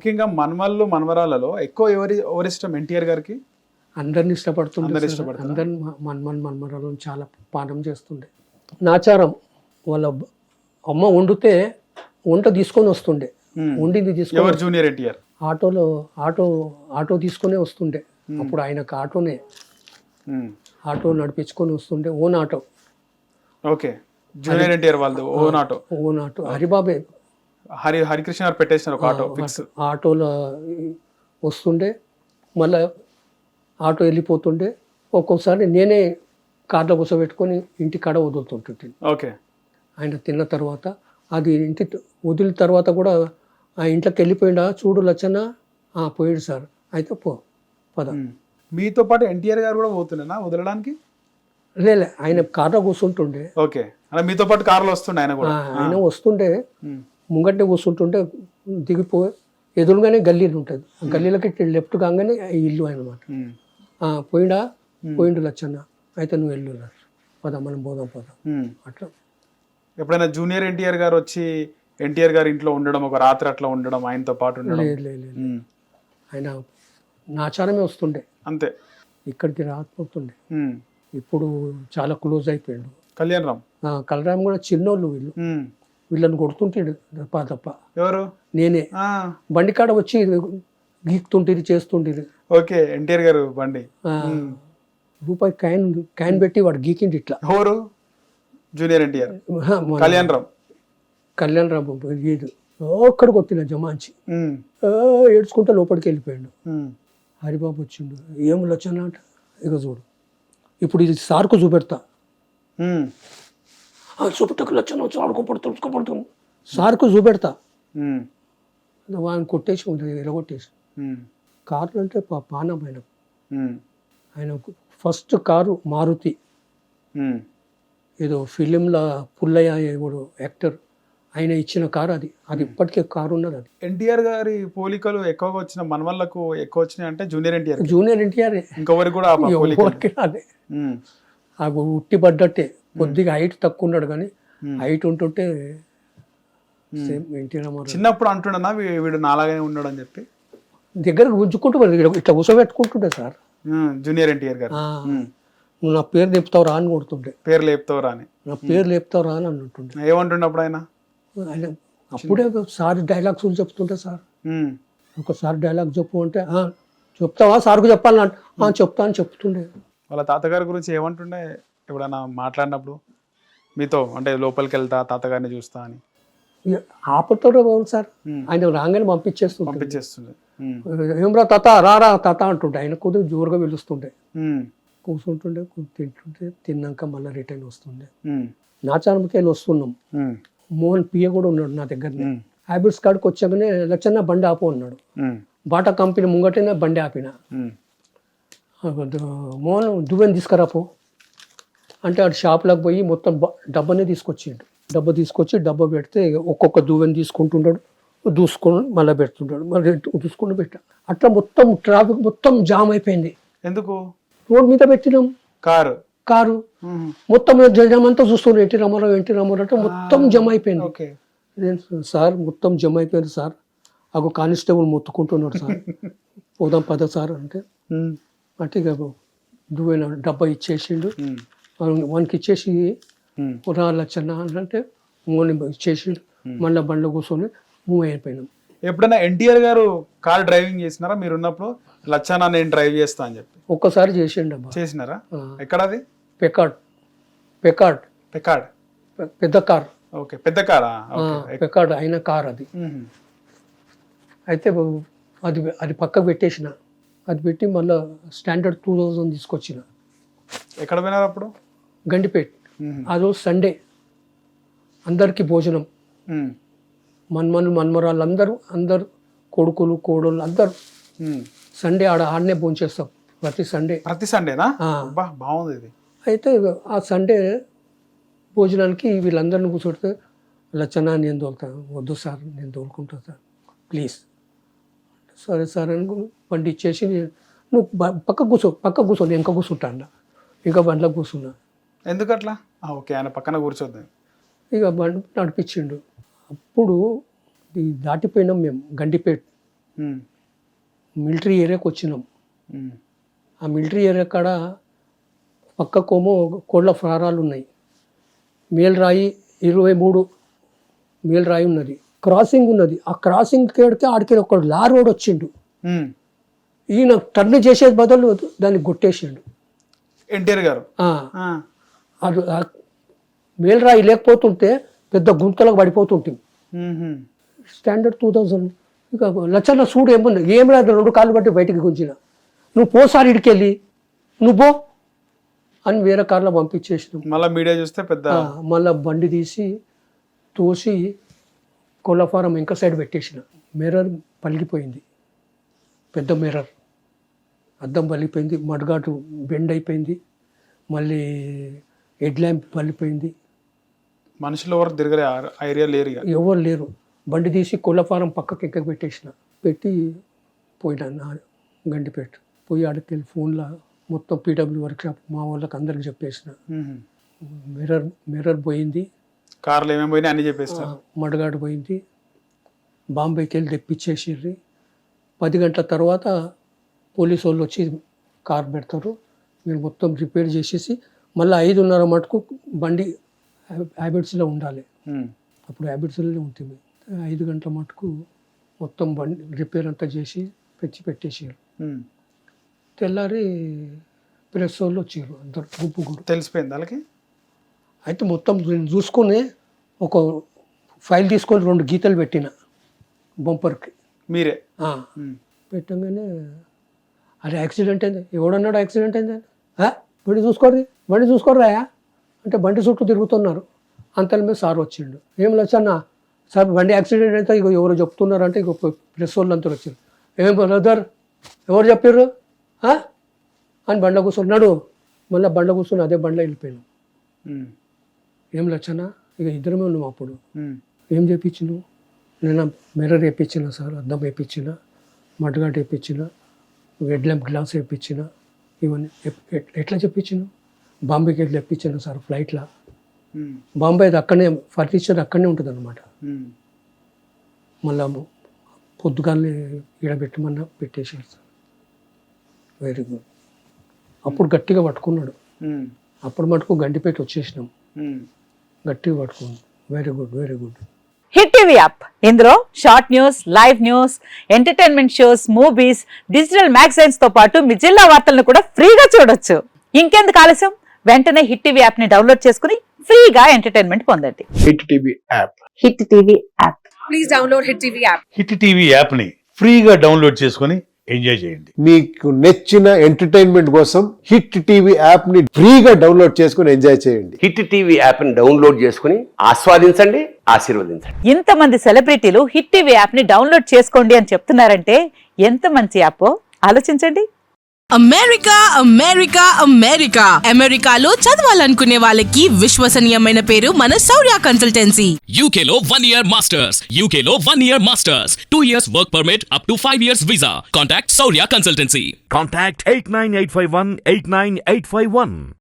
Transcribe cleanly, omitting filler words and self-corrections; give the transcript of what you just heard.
ముఖ్యంగా మనవళ్ళు మనవరాలలో ఎక్కువ ఎవరిష్టం ఎన్టీఆర్ గారికి? అందరిని ఇష్టపడుతుండే అందరు సార్. ఇష్టపడతారా? అందరిని మన్మరాలను చాలా పానం చేస్తుండే. నాచారం వాళ్ళ అమ్మ వండితే వంట తీసుకొని వస్తుండే. వండింది తీసుకొని ఎవరు జూనియర్ ఎన్టీఆర్? ఆటోలో ఆటో తీసుకునే వస్తుండే. అప్పుడు ఆయనకు ఆటోనే, ఆటో నడిపించుకొని వస్తుండే. Own auto. Okay, junior NTR వాళ్ళది ఓన్ ఆటో. Own auto. హరిబాబే హరికృష్ణ గారు పెట్టేసినారు ఒక ఆటో ఫిక్స్. ఆటోలో వస్తుండే, మళ్ళీ ఆటో వెళ్ళిపోతుండే. ఒక్కొక్కసారి నేనే కార్లో కూర్చోబెట్టుకొని ఇంటి కాడ వదులుతుంటుంటే. ఓకే, ఆయన తిన్న తర్వాత అది ఇంటి వదిలిన తర్వాత కూడా ఆ ఇంట్లోకి వెళ్ళిపోయిండా, చూడు లచ్చన్న, పోయాడు సార్, అయితే పద. మీతో పాటు ఎన్టీఆర్ గారు కూడా పోతుండేనా వదలడానికి? లేలే, ఆయన కార్లో కూర్చుంటుండే. ఓకే, అలా మీతో పాటు కార్లో వస్తుండే ఆయన కూడా? ఆయన వస్తుండే, ముంగట్నే కూర్చుంటుండే. దిగిపోయి ఎదురుగానే గల్లీలు ఉంటుంది. ఆ గల్లీలకి లెఫ్ట్ కాగానే ఇల్లు అనమాట. పోయిండు లచ్చన్న, అయితే నువ్వు వెళ్ళు పద, మనం పోదాం పద. అట్లా ఎప్పుడైనా జూనియర్ ఎన్టీఆర్ గారు వచ్చి ఎన్టీఆర్ గారి ఇంట్లో ఉండడం, ఒక రాత్రి అట్లా ఉండడం, ఆయనతో పాటు ఉండడం? లేదు, ఆయన నాచారమే వస్తుండే, అంతే, ఇక్కడికి రాకపోతుండే. ఇప్పుడు చాలా క్లోజ్ అయిపోయాడు. కళ్యాణ్ రామ్ కూడా చిన్నోళ్ళు వీళ్ళు. వీళ్ళని కొడుతుంటాడు తప్ప. ఎవరు? నేనే. బండి కాడ వచ్చి గీక్తుంటేది, చేస్తుంటేది. ఓకే, ఎన్టీఆర్ గారు బండి. రూపాయి కాయిన్ పెట్టి వాడు గీకిండి ఇట్లా. ఎవరు? జూనియర్ ఎన్టీఆర్. కళ్యాణ్ రామ్ గీదు ఒక్కడికి వచ్చిన జమాంచి ఏడ్చుకుంటా లోపలికి వెళ్ళిపోయాడు. హరిబాబు వచ్చిండు, ఏం లచ్చన అంట. ఇక చూడు, ఇప్పుడు ఇది సార్కు చూపెడతా. చూపెట్టకు లచ్చన, ఆడుకోపడుతు సార్కు చూపెడతా. వాడిని కొట్టేసి ఎలగొట్టేసి. కార్లు అంటే పానం ఆయన ఫస్ట్ కారు మారుతి, ఏదో ఫిలింలో పుల్లయ్య ఎవడు యాక్టర్, ఆయన ఇచ్చిన కారు అది. ఇప్పటికే కారు ఉన్నది. అది ఎన్టీఆర్ గారి పోలికలు ఎక్కువగా వచ్చిన మనవళ్ళకు ఎక్కువ వచ్చినాయి అంటే జూనియర్ ఎన్టీఆర్. ఇంకెవరికి కూడా అదే అవి ఉట్టి పడ్డట్టే. కొద్దిగా హైట్ తక్కువ ఉన్నాడు కానీ హైట్ ఉంటుంటే ఎన్టీ రామారావు. చిన్నప్పుడు అంటున్నా వీడు నాలాగానే ఉన్నాడు అని చెప్పి దగ్గర ఉంచుకుంటూ ఇట్లా కూర్చోబెట్టుకుంటుండే సార్ జూనియర్ ఎన్టీఆర్ గారు. నువ్వు నా పేరు లేపుతావు రా అని కొడుతుండే. పేరు లేపుతావురా అని? నా పేరు లేపుతావు రా అని అంటుండే. ఏమంటుండే అప్పుడు ఆయన? అప్పుడే సార్ డైలాగ్స్ చెప్తుంటే, సార్ ఒకసారి డైలాగ్ చెప్పు అంటే, చెప్తావా సార్కు చెప్పాలంటే చెప్తా అని చెప్తుండే. వాళ్ళ తాతగారి గురించి ఏమంటుండే ఎప్పుడైనా మాట్లాడినప్పుడు మీతో? అంటే లోపలికి వెళ్తా, తాతగారిని చూస్తా అని. ఆపతో బాగుంది సార్, ఆయన రాగానే పంపించేస్తుండే. ఏమ్రా తాత, రారా తాత అంటుండే. ఆయన కొద్దిగా జోరుగా పిలుస్తుండే. కూర్చుంటుండే, తింటుంటే, తిన్నాక మళ్ళీ రిటర్న్ వస్తుండే. నాచారంకి వెళ్ళి వస్తున్నాం. మోహన్ పియ కూడా ఉన్నాడు నా దగ్గర. హ్యాబిట్స్ కాడికి వచ్చాకనే లచ్చన్న బండి ఆపు అన్నాడు. బాటా కంపెనీ ముంగటనే బండి ఆపిన. మోహన్ దువ్వెని తీసుకురాపో అంటే ఆడు షాప్లోకి పోయి మొత్తం డబ్బానే తీసుకొచ్చిండు. డబ్బా పెడితే ఒక్కొక్క దువ్వెని తీసుకుంటుంటాడు, దూసుకొని మళ్ళీ పెడుతుంటాడు, మళ్ళీ దూసుకొని పెట్టా. అట్లా మొత్తం ట్రాఫిక్ మొత్తం జామ్ అయిపోయింది. ఎందుకు? రోడ్ మీద పెట్టినాం కారు మొత్తం జమ్ అంతా చూస్తున్నాం. ఎన్టీ రామారావు అంటే మొత్తం జమ అయిపోయింది. సార్ మొత్తం జమ అయిపోయింది సార్, అగో కానిస్టేబుల్ మొత్తుకుంటున్నాడు సార్, పోదాం పద సార్ అంటే ఇక దువ్వెన డబ్బా ఇచ్చేసిండు. వానికి ఇచ్చేసి రా లచ్చన్న అంటే మోని ఇచ్చేసిండు. మళ్ళీ బండ్లో కూర్చొని మూవ్ అయిపోయినాం. ఎప్పుడైనా ఎన్టీఆర్ గారు కార్ డ్రైవింగ్ చేసినారా మీరు ఉన్నప్పుడు? లచ్చన్న నేను డ్రైవ్ చేస్తా అని చెప్పి ఒక్కసారి చేసిండు. చేసినారా? ఎక్కడది? పెకాడ్ పెద్ద కార్. ఓకే, పెద్ద కారా? పెకాడ్ అయిన కార్ అది. అయితే అది పక్కకు పెట్టేసిన. అది పెట్టి మళ్ళీ స్టాండర్డ్ 2000 తీసుకొచ్చిన. ఎక్కడ పోయినారు అప్పుడు? గండిపేట్. ఆ రోజు సండే, అందరికి భోజనం. మన్మరాళ్ళు అందరు కొడుకులు కోడళ్ళు అందరు సండే ఆడనే భోంచేస్తాం ప్రతి సండేనా? బాగుంది ఇది. అయితే ఆ సండే భోజనానికి వీళ్ళందరిని కూర్చోడితే, లచ్చన్న నేను తోలుతాను. వద్దు సార్, నేను తోలుకుంటా సార్, ప్లీజ్. సరే సార్ అని బండి ఇచ్చేసి, నువ్వు పక్క కూర్చో నేను ఇంకా కూర్చుంటా అన్న. ఇంకా బండ్లో కూర్చున్నా. ఎందుకట్లా? ఓకే, ఆయన పక్కన కూర్చోద్దాం. ఇక బండి నడిపించిండు. అప్పుడు దాటిపోయినాం మేము గండిపేట్. మిలిటరీ ఏరియాకి వచ్చినాం. ఆ మిలిటరీ ఏరియా కాడ పక్కకోమో కోళ్ళ ఫారాలు ఉన్నాయి. మేల్రాయి 23 మేల్రాయి ఉన్నది, క్రాసింగ్ ఉన్నది. ఆ క్రాసింగ్ కేడితే ఆడికి ఒక లారీ రోడ్ వచ్చిండు. ఈయన టర్న్ చేసేది బదులు దాన్ని కొట్టేసిండు ఎన్టీఆర్ గారు. అది మేల్రాయి లేకపోతుంటే పెద్ద గుంతలకు పడిపోతుంటాం. స్టాండర్డ్ 2000. ఇక లచ్చన్న చూడు ఏముంది, ఏం రాదు, 2 కాళ్ళు బట్టి బయటికి గుంజిన, నువ్వు పోసారి ఇడికెళ్ళి నువ్వు పో అని వేరే కార్లో పంపించేసినాం. మళ్ళీ మీడియా చూస్తే పెద్ద మళ్ళీ బండి తీసి తోసి కోళ్ళ ఫారం ఇంకా సైడ్ పెట్టేసిన. మిర్రర్ పలిగిపోయింది, పెద్ద మిర్రర్ అద్దం పలిగిపోయింది, మడ్గాటు బెండ్ అయిపోయింది, మళ్ళీ హెడ్ ల్యాంప్ పలిగిపోయింది. మనుషులు ఎవరు తిరగలే ఐడియా లేరు, ఎవరు లేరు. బండి తీసి కోళ్ళ ఫారం పక్కకి ఎక్క పెట్టేసిన, పెట్టి పోయినా గండిపేట పోయి ఆడికి వెళ్ళి ఫోన్లో మొత్తం పీడబ్ల్యూ వర్క్షాప్ మా వాళ్ళకి అందరికి చెప్పేసిన. మిర్రర్ పోయింది, కార్లు ఏమేమి పోయినా అన్ని చెప్పేస్తారు. మడగాడు పోయింది, బాంబేకి వెళ్ళి తెప్పించేసిర్రి. 10 గంటల తర్వాత పోలీసు వాళ్ళు వచ్చి కార్ పెడతారు, మీరు మొత్తం రిపేర్ చేసేసి మళ్ళీ 5:30 మటుకు బండి హ్యాబిట్స్లో ఉండాలి. అప్పుడు హ్యాబిట్స్లోనే ఉంటుంది. 5 గంటల మటుకు మొత్తం బండి రిపేర్ అంతా చేసి పెట్టేసారు. తెల్లారి ప్రెస్ వాళ్ళు వచ్చారు, అందరు గుంపు తెలిసిపోయింది వాళ్ళకి. అయితే మొత్తం చూసుకొని ఒక ఫైల్ తీసుకొని 2 గీతలు పెట్టిన బంపర్కి మీరే. పెట్టగానే అది యాక్సిడెంట్ అయింది. ఎవడన్నాడు యాక్సిడెంట్ అయింది? బండి చూసుకోర్రాయా అంటే బండి చుట్టూ తిరుగుతున్నారు. అంతల మీద సార్ వచ్చిండు. ఏం లచ్చన్నా సార్ బండి యాక్సిడెంట్ అయితే ఇక ఎవరు చెప్తున్నారంటే ఇక ప్రెస్ వాళ్ళు అంతా వచ్చారు. ఏం బ్రదర్ ఎవరు చెప్పారు అని బండ్ల కూర్చున్నాడు. మళ్ళీ బండ్ల కూర్చొని అదే బండ్లో వెళ్ళిపోయాను. ఏం లచ్చన్నా ఇక ఇద్దరమే ఉన్నాం అప్పుడు. ఏం చెప్పించినావు? నేను మిర్రర్ వేయించిన సార్, అద్దం వేయించిన, మడ్గాట్ వేయించిన, హెడ్ ల్యాంప్ గ్లాస్ వేయించిన. ఇవన్నీ ఎట్లా చెప్పించాను? బాంబేకి వెళ్ళి తెప్పించాను సార్ ఫ్లైట్లో. బాంబే అక్కడనే ఫర్నిచర్ అక్కడనే ఉంటుంది అనమాట. మళ్ళా పొద్దుగానే ఈడబెట్టమన్నా పెట్టేసారు సార్. Very good. అప్పుడు గట్టిగా పట్టుకున్నాడు. అప్పుడు మటుకు గండిపేట వచ్చేసినాం, గట్టిగా పట్టుకున్నాం. Very good, very good. Hit TV app, ఇందులో short news, live news, entertainment shows, movies, digital magazines తో పాటు మీ జిల్లా వార్తలను కూడా ఫ్రీగా చూడొచ్చు. ఇంకెందుకు ఆలస్యం, వెంటనే హిట్ టీవీ యాప్ ని డౌన్లోడ్ చేసుకుని ఫ్రీగా ఎంటర్టైన్మెంట్ పొందండి. Hit TV app. Hit TV app. Please download hit TV app. Hit TV app ని ఫ్రీగా డౌన్లోడ్ చేసుకుని ఎంజాయ్ చేయండి. మీకు నచ్చిన ఎంటర్టైన్మెంట్ కోసం హిట్ టీవీ యాప్ ని ఫ్రీగా డౌన్లోడ్ చేసుకుని ఎంజాయ్ చేయండి. హిట్ టీవీ యాప్ ని డౌన్లోడ్ చేసుకుని ఆస్వాదించండి, ఆశీర్వదించండి. ఇంతమంది సెలబ్రిటీలు హిట్ టీవీ యాప్ ని డౌన్లోడ్ చేసుకోండి అని చెప్తున్నారంటే ఎంత మంచి యాప్ ఆలోచించండి. అమెరికా అమెరికా అమెరికా అమెరికాలో చదవాలనుకునే వాళ్ళకి విశ్వసనీయమైన పేరు మన శౌర్య కన్సల్టెన్సీ. UK లో 1 year masters, UK లో 1 year masters, 2 years work permit up to 5 years visa. Contact Saurya Consultancy. Contact 89851 89851.